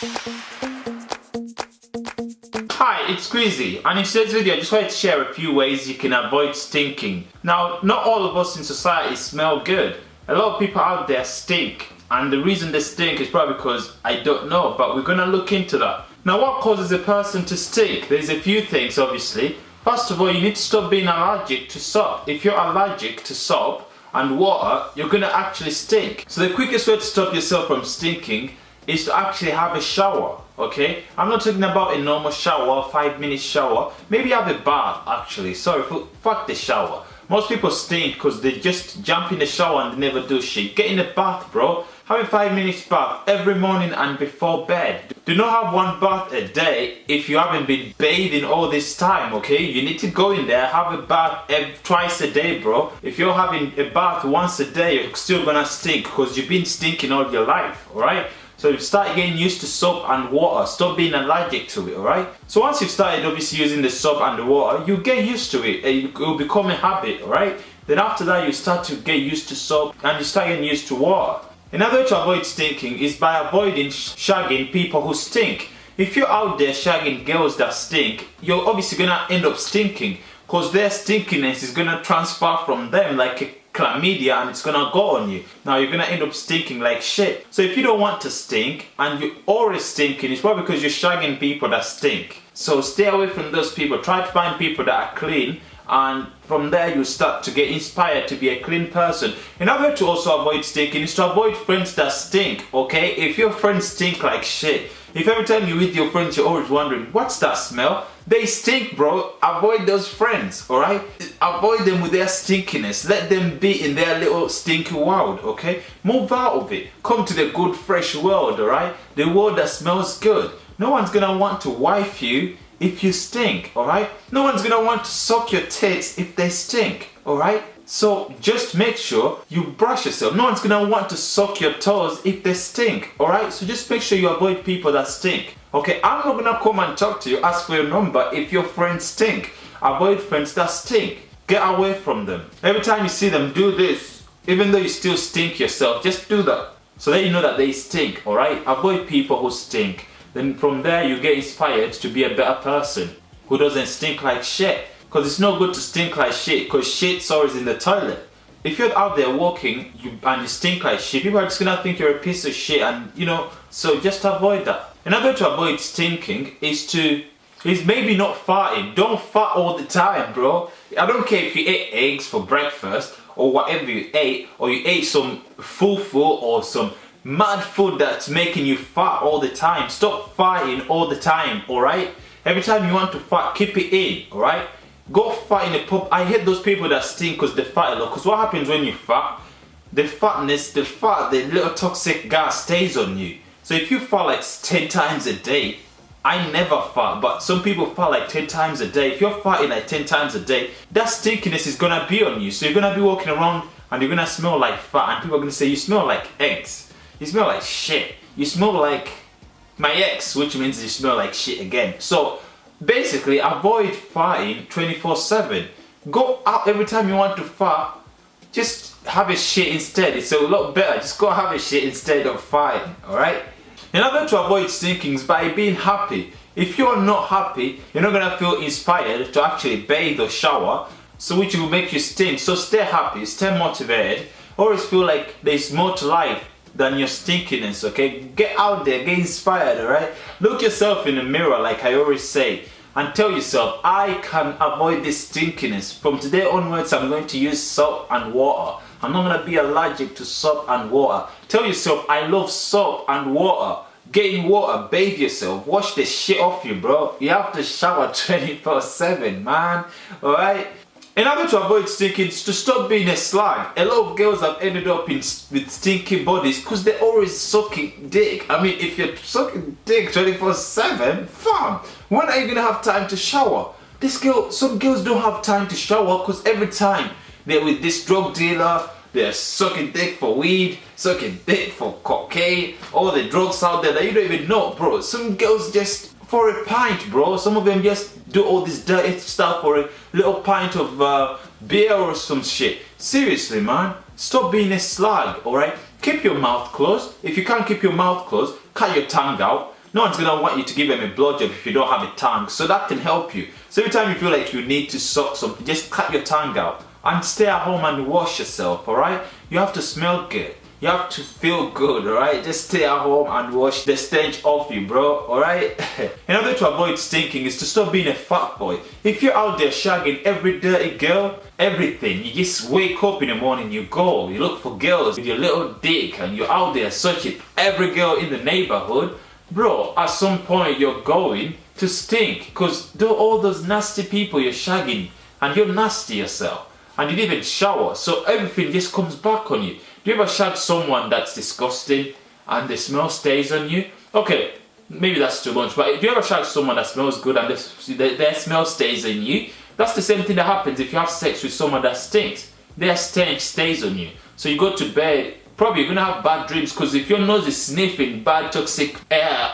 Hi, it's Squeezy, and in today's video I just wanted to share a few ways you can avoid stinking. Now, not all of us in society smell good. A lot of people out there stink, and the reason they stink is probably because I don't know, but we're gonna look into that. Now, what causes a person to stink? There's a few things, obviously. First of all, you need to stop being allergic to soap. If you're allergic to soap and water, you're gonna actually stink. So the quickest way to stop yourself from stinking is to actually have a shower, okay? I'm not talking about a normal shower, 5-minute shower. Maybe have a bath, actually. Sorry, fuck the shower. Most people stink because they just jump in the shower and they never do shit. Get in the bath, bro. Have a 5-minute bath every morning and before bed. Do not have one bath a day if you haven't been bathing all this time, okay? You need to go in there, have a bath twice a day, bro. If you're having a bath once a day, you're still gonna stink because you've been stinking all your life, alright? So start getting used to soap and water. Stop being allergic to it, alright? So once you've started obviously using the soap and the water, you get used to it. It will become a habit, alright? Then after that, you start to get used to soap and you start getting used to water. Another way to avoid stinking is by avoiding shagging people who stink. If you're out there shagging girls that stink, you're obviously gonna end up stinking because their stinkiness is gonna transfer from them like a chlamydia and it's gonna go on you. Now you're gonna end up stinking like shit. So if you don't want to stink and you're always stinking, it's probably because you're shagging people that stink. So stay away from those people. Try to find people that are clean, and from there you start to get inspired to be a clean person. Another way to also avoid stinking is to avoid friends that stink, okay? If your friends stink like shit, if every time you're with your friends you're always wondering, what's that smell? They stink, bro. Avoid those friends, alright? Avoid them with their stinkiness. Let them be in their little stinky world, okay? Move out of it. Come to the good, fresh world, alright? The world that smells good. No one's gonna want to wife you if you stink, alright? No one's gonna want to suck your tits if they stink, alright? So just make sure you brush yourself. No one's gonna want to suck your toes if they stink, alright? So just make sure you avoid people that stink. Okay, I'm not gonna come and talk to you, ask for your number if your friends stink. Avoid friends that stink. Get away from them. Every time you see them, do this. Even though you still stink yourself, just do that. So that you know that they stink, alright? Avoid people who stink. Then from there you get inspired to be a better person who doesn't stink like shit. Because it's not good to stink like shit, because shit's always in the toilet. If you're out there walking and you stink like shit, people are just gonna think you're a piece of shit, and you know, so just avoid that. Another way to avoid stinking is maybe not farting. Don't fart all the time, bro. I don't care if you ate eggs for breakfast or whatever you ate, or you ate some fufu or some mad food that's making you fart all the time. Stop farting all the time, alright? Every time you want to fart, keep it in, alright? Go fart in a pub. I hate those people that stink because they fart a lot. Because what happens when you fart? The little toxic gas stays on you. So if you fart like 10 times a day, I never fart, but some people fart like 10 times a day. If you're farting like 10 times a day, that stinkiness is gonna be on you. So you're gonna be walking around and you're gonna smell like fart, and people are gonna say you smell like eggs. You smell like shit. You smell like my ex, which means you smell like shit again. So basically, avoid farting 24/7. Go out every time you want to fart. Just have a shit instead. It's a lot better. Just go have a shit instead of farting, alright? Another way to avoid stinking is by being happy. If you're not happy, you're not gonna feel inspired to actually bathe or shower, so which will make you stink. So stay happy, stay motivated. Always feel like there's more to life than your stinkiness, okay? Get out there, get inspired, alright? Look yourself in the mirror, like I always say, and tell yourself, I can avoid this stinkiness. From today onwards, I'm going to use soap and water. I'm not gonna be allergic to soap and water. Tell yourself, I love soap and water. Get in water, bathe yourself, wash the shit off you, bro. You have to shower 24/7, man, alright? Another way to avoid stinking is to stop being a slag. A lot of girls have ended up with stinky bodies because they're always sucking dick. I mean, if you're sucking dick 24/7, fam, when are you gonna have time to shower? Some girls don't have time to shower because every time they're with this drug dealer, they're sucking dick for weed, sucking dick for cocaine, all the drugs out there that you don't even know, bro. Some girls just for a pint, bro. Some of them just do all this dirty stuff for a little pint of beer or some shit. Seriously, man. Stop being a slag, alright? Keep your mouth closed. If you can't keep your mouth closed, cut your tongue out. No one's gonna want you to give them a blowjob if you don't have a tongue, so that can help you. So every time you feel like you need to suck something, just cut your tongue out and stay at home and wash yourself, alright? You have to smell good. You have to feel good, alright? Just stay at home and wash the stench off you, bro, alright? Another way to avoid stinking is to stop being a fuckboy. If you're out there shagging every dirty girl, everything, you just wake up in the morning, you go, you look for girls with your little dick and you're out there searching every girl in the neighborhood, bro, at some point you're going to stink because all those nasty people you're shagging and you're nasty yourself and you didn't even shower, so everything just comes back on you. Do you ever shag someone that's disgusting and the smell stays on you? Okay, maybe that's too much, but if you ever shag someone that smells good and their smell stays on you, that's the same thing that happens if you have sex with someone that stinks. Their stench stays on you. So you go to bed, probably you're gonna have bad dreams because if your nose is sniffing bad toxic air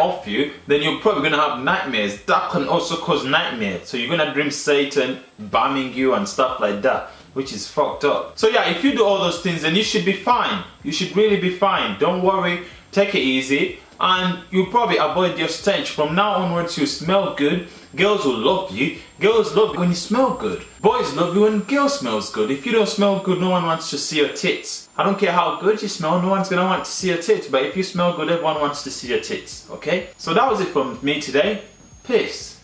off you, then you're probably gonna have nightmares. That can also cause nightmares. So you're gonna dream Satan bombing you and stuff like that, which is fucked up. So yeah, if you do all those things, then you should be fine. You should really be fine. Don't worry, take it easy, and you'll probably avoid your stench. From now onwards, you smell good. Girls will love you. Girls love you when you smell good. Boys love you when girls smells good. If you don't smell good, no one wants to see your tits. I don't care how good you smell, no one's gonna want to see your tits. But if you smell good, everyone wants to see your tits, okay? So that was it from me today. Peace.